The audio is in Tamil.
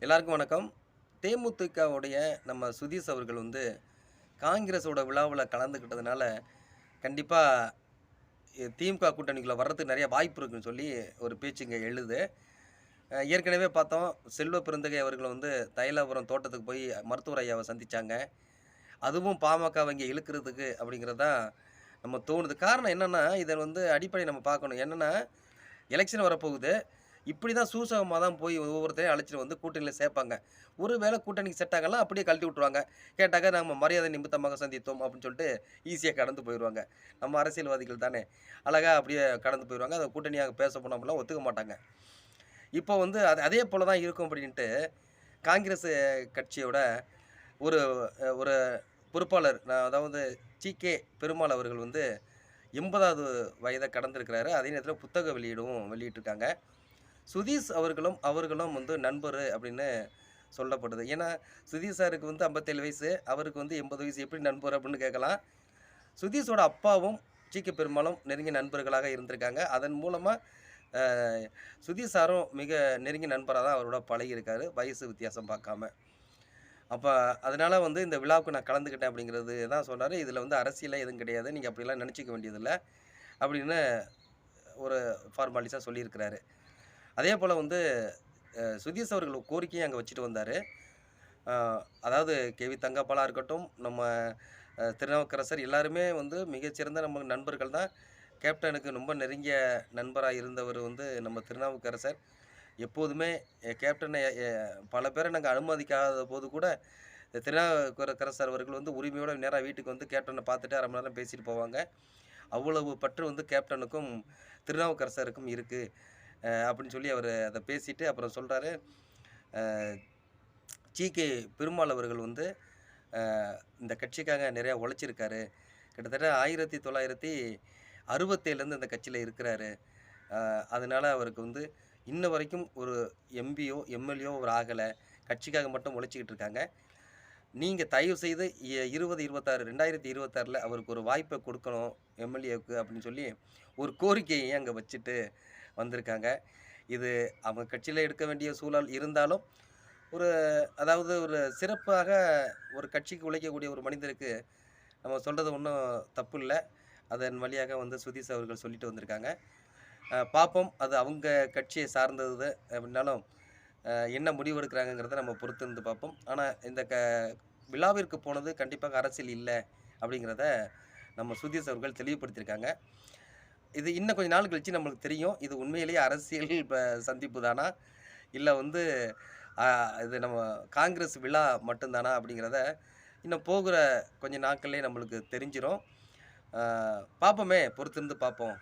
எல்லாருக்கும் வணக்கம். தேமுதிகவுடைய நம்ம சுதீஷ் அவர்கள் வந்து காங்கிரஸோட விழாவுல கலந்துக்கிட்டதுனால, கண்டிப்பா திமுக கூட்டணிக்குள்ள வர்றதுக்கு நெறைய வாய்ப்பு இருக்குன்னு சொல்லி ஒரு பேச்சு இங்க எழுது. ஏற்கனவே பார்த்தோம், செல்வ பெருந்தகை அவர்கள் வந்து தைலாபுரம் தோட்டத்துக்கு போய் மருத்துவர் ஐயாவ சந்திச்சாங்க. அதுவும் பாமகவ இங்க இழுக்கிறதுக்கு அப்படிங்கிறது தான் நம்ம தோணுது. காரணம் என்னன்னா, இத வந்து அடிப்படை நம்ம பார்க்கணும். என்னன்னா, எலக்ஷன் வரப்போகுது. இப்படி தான் சூசகமா தான் போய் ஒவ்வொருத்தரையும் அழைச்சிட்டு வந்து கூட்டணியில சேர்ப்பாங்க. ஒரு வேள கூட்டணிக்கு செட் ஆகலனா அப்படியே கழட்டி விட்டுருவாங்க. கேட்டாக்கா நம்ம மரியாதை நிமித்தமாக சந்தித்தோம் அப்படின்னு சொல்லிட்டு ஈஸியா கடந்து போயிருவாங்க. நம்ம அரசியல்வாதிகள் தானே. அழகா அப்படியே கடந்து போயிருவாங்க. அத கூட்டணியாக பேச போனோம்லாம் ஒத்துக்க மாட்டாங்க. இப்போ வந்து அதே போல தான் இருக்கும் அப்படின்ட்டு காங்கிரஸ் கட்சியோட ஒரு ஒரு பொறுப்பாளர் அதாவது சி.கே. பெருமாள் அவர்கள் வந்து 80வது வயத கடந்திருக்கிறாரு. அதே நேரத்தில புத்தக வெளியிட்டிருக்காங்க. சுதீஷ் அவர்களும் வந்து நண்பரு அப்படின்னு சொல்லப்படுது. ஏன்னா, சுதீஷ் சாருக்கு வந்து 57 வயசு. அவருக்கு வந்து 80 வயசு. எப்படி நண்பர் அப்படின்னு கேட்கலாம். சுதீஷோட அப்பாவும் ஜி.கே. பெருமாளும் நெருங்கிய நண்பர்களாக இருந்திருக்காங்க. அதன் மூலமா அ சுதீஷ் சாரும் மிக நெருங்கிய நண்பரா தான் அவரோட பழகியிருக்காரு. வயசு வித்தியாசம் பார்க்காம. அப்ப அதனால வந்து இந்த விழாவுக்கு நான் கலந்துக்கிட்டேன் அப்படிங்கிறது தான் சொன்னாரு. இதில வந்து அரசியல்லாம் எதுவும் கிடையாது. நீங்க அப்படிலாம் நெனச்சுக்க வேண்டியதில்ல. அப்படின்னு ஒரு ஃபார்மாலிட்டீஸா சொல்லியிருக்கிறாரு. அதேபோல வந்து சுதீஷ் அவர்கள் கோரிக்கையும் அங்க வச்சுட்டு வந்தாரு. அ அதாவது கே.வி. தங்கப்பாலா இருக்கட்டும், நம்ம திருநாவுக்கரசர் எல்லாருமே வந்து மிகச்சிறந்த நம்ம நண்பர்கள் தான். கேப்டனுக்கு ரொம்ப நெருங்கிய நண்பரா இருந்தவர் வந்து நம்ம திருநாவுக்கரசர். எப்போதுமே கேப்டன பல பேர நாங்க அனுமதிக்காத போது கூட, திருநாவுக்கரசர் அவர்கள் வந்து உரிமையோட நேரா வீட்டுக்கு வந்து கேப்டன பார்த்துட்டு 1/2 மணி நேரம் பேசிட்டு போவாங்க. அவ்வளவு பற்று வந்து கேப்டனுக்கும், திருநாவுக்கரசருக்கும் இருக்கு. அப்படின்னு சொல்லி அவரு அத பேசிட்டு அப்புறம் சொல்றாரு, அ ஜி.கே. பெருமாள் அவர்கள் வந்து இந்த கட்சிக்காக நிறையா உழைச்சிருக்காரு. கிட்டத்தட்ட 1967லேருந்து இந்த கட்சியில இருக்கிறாரு. அதனால அவருக்கு வந்து இன்ன வரைக்கும் ஒரு எம்பியோ, எம்எல்ஏயோ அவர் ஆகல. கட்சிக்காக மட்டும் உழைச்சுக்கிட்டு இருக்காங்க. நீங்க தயவு செய்து 2026ல அவருக்கு ஒரு வாய்ப்ப குடுக்கணும் எம்எல்ஏவுக்கு அப்படின்னு சொல்லி ஒரு கோரிக்கைய அங்க வச்சுட்டு வந்திருக்காங்க. இது அவங்க கட்சியில எடுக்க வேண்டிய சூழல் இருந்தாலும், ஒரு அதாவது ஒரு சிறப்பாக ஒரு கட்சிக்கு உழைக்கக்கூடிய ஒரு மனிதருக்கு நம்ம சொல்றது ஒண்ணும் தப்பில்ல. அதன் வழியாக வந்து சுதீஷ் அவர்கள் சொல்லிட்டு வந்திருக்காங்க. பார்ப்போம். அது அவங்க கட்சிய சார்ந்தது அப்படின்னாலும், என்ன முடிவு எடுக்கிறாங்கங்கிறத நம்ம பொறுத்திருந்து பார்ப்போம். ஆனா இந்த விழாவிற்கு போனது கண்டிப்பாக அரசியல் இல்ல அப்படிங்கிறத நம்ம சுதீஷ் அவர்கள் தெளிவுபடுத்தியிருக்காங்க. இது இன்னும் கொஞ்ச நாள் கழிச்சு நம்மளுக்கு தெரியும். இது உண்மையிலேயே அரசியல் சந்திப்பு தானா? இல்ல வந்து அ இது நம்ம காங்கிரஸ் விழா மட்டும் தானா? அப்படிங்கிறத இன்னும் போகுற கொஞ்ச நாட்கள்லயே நம்மளுக்கு தெரிஞ்சிரும். பார்ப்போமே! பொறுத்திருந்து பார்ப்போம்.